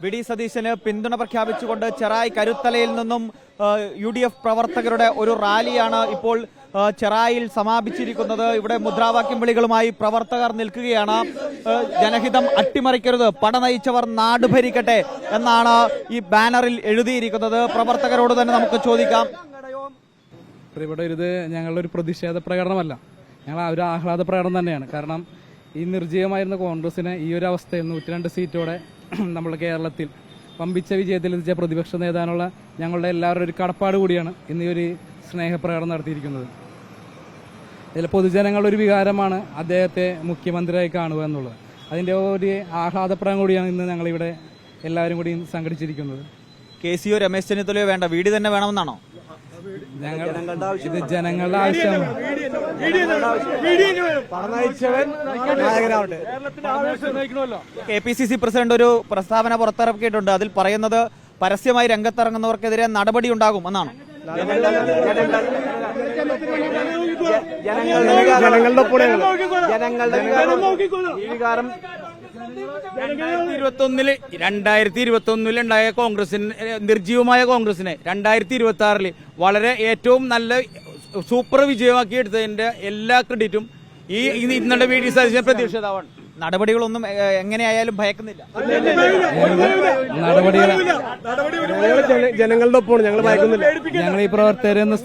VD. സതീശന് പിന്തുണ പ്രഖ്യാപിച്ചുകൊണ്ട് ചെറായി കരുത്തലയിൽ നിന്നും UDF പ്രവർത്തകരുടെ ഒരു റാലിയാണ് ഇപ്പോൾ ചെറായിൽ സമാപിച്ചിരിക്കുന്നത്. ഇവിടെ മുദ്രാവാക്യം വിളികളുമായി പ്രവർത്തകർ നിൽക്കുകയാണ്. ജനഹിതം അട്ടിമറിക്കരുത്, പട നയിച്ചവർ നാട് ഭരിക്കട്ടെ എന്നാണ് ഈ ബാനറിൽ എഴുതിയിരിക്കുന്നത്. പ്രവർത്തകരോട് തന്നെ നമുക്ക് ചോദിക്കാം. ഇവിടെ ഇത് ഞങ്ങളുടെ ഒരു പ്രതിഷേധ പ്രകടനമല്ല, ഞങ്ങൾ ഒരു ആഹ്ലാദ പ്രകടനം തന്നെയാണ്. കാരണം ഈ നിർജ്ജീവമായിരുന്ന കോൺഗ്രസിനെ ഈ ഒരു അവസ്ഥയിൽ 102 സീറ്റോടെ നമ്മുടെ കേരളത്തിൽ വമ്പിച്ച വിജയത്തിലെത്തിച്ച പ്രതിപക്ഷ നേതാവിനുള്ള ഞങ്ങളുടെ എല്ലാവരുടെ ഒരു കടപ്പാട് കൂടിയാണ് ഇന്ന് ഈ ഒരു സ്നേഹപ്രകടനം നടത്തിയിരിക്കുന്നത്. ഇതിൽ പൊതുജനങ്ങളുടെ ഒരു വികാരമാണ് അദ്ദേഹത്തെ മുഖ്യമന്ത്രിയായി കാണുക എന്നുള്ളത്. അതിൻ്റെ ഒരു ആഹ്ലാദപ്രകടനം കൂടിയാണ് ഇന്ന് ഞങ്ങളിവിടെ എല്ലാവരും കൂടി സംഘടിച്ചിരിക്കുന്നത്. KCO രമേശ് ചെന്നിത്തലയോ വേണ്ട, വീടി തന്നെ വേണമെന്നാണോ? ഇത് ജനങ്ങളുടെ ആവശ്യമാണ്. KPCC പ്രസിഡന്റ് ഒരു പ്രസ്താവന പുറത്തിറക്കിയിട്ടുണ്ട്. അതിൽ പറയുന്നത് പരസ്യമായി രംഗത്തിറങ്ങുന്നവർക്കെതിരെ നടപടി ഉണ്ടാകും എന്നാണ്. ജനങ്ങളുടെ 2021 ഉണ്ടായ കോൺഗ്രസിന്, നിർജീവമായ കോൺഗ്രസിനെ 2026 വളരെ ഏറ്റവും നല്ല സൂപ്പർ വിജയമാക്കി എടുത്തതിന്റെ എല്ലാ ക്രെഡിറ്റും ഈ ഇന്നലെ വി.ഡി. സതീശൻ പ്രതിഷേധമാണ്. നടപടികളൊന്നും എങ്ങനെയായാലും ഭയക്കുന്നില്ല. ജനങ്ങളുടെ ഒപ്പമാണ്, ഞങ്ങൾ ഭയക്കുന്നില്ല. ഞങ്ങൾ ഈ പ്രവർത്തകരൊന്നും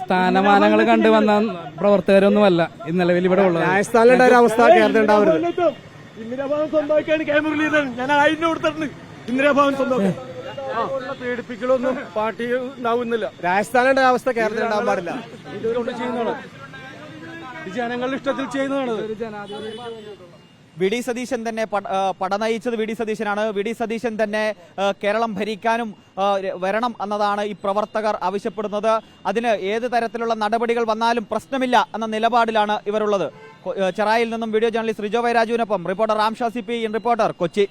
സ്ഥാനമാനങ്ങൾ കണ്ടുവന്ന പ്രവർത്തകരൊന്നുമല്ല ഈ നിലവിൽ ഇവിടെ ഉള്ളത്. രാജസ്ഥാനിലെ ഒരു അവസ്ഥ കേരളത്തിൽ ഉണ്ടാവരുത്. ഇന്ദിരാഭവൻ സ്വന്തമാക്കിയാണ് കെ മുരളീധരൻ. ഞാൻ ആയിരം കൊടുത്തിട്ടുണ്ട്. ഇന്ദിരാഭവൻ സ്വന്തമാക്കാൻ പീഡിപ്പിക്കലൊന്നും പാർട്ടി ഉണ്ടാവുന്നില്ല. രാജസ്ഥാനിലെ അവസ്ഥ കേരളത്തിൽ ഉണ്ടാവാൻ പാടില്ല. ഇതുകൊണ്ട് ചെയ്യുന്നതാണ്, ജനങ്ങളുടെ ഇഷ്ടത്തിൽ ചെയ്യുന്നതാണ്. വി.ഡി. സതീശൻ തന്നെ പട നയിച്ചത് വി.ഡി. സതീശനാണ്. വി.ഡി. സതീശൻ തന്നെ കേരളം ഭരിക്കാനും വരണം എന്നതാണ് ഈ പ്രവർത്തകർ ആവശ്യപ്പെടുന്നത്. അതിന് ഏത് തരത്തിലുള്ള നടപടികൾ വന്നാലും പ്രശ്നമില്ല എന്ന നിലപാടിലാണ് ഇവരുള്ളത്. ചെറായിൽ നിന്നും വീഡിയോ ജേർണലിസ്റ്റ് റിജോ വൈ രാജുവിനൊപ്പം reporter Ramsha CP, reporter, Kochi.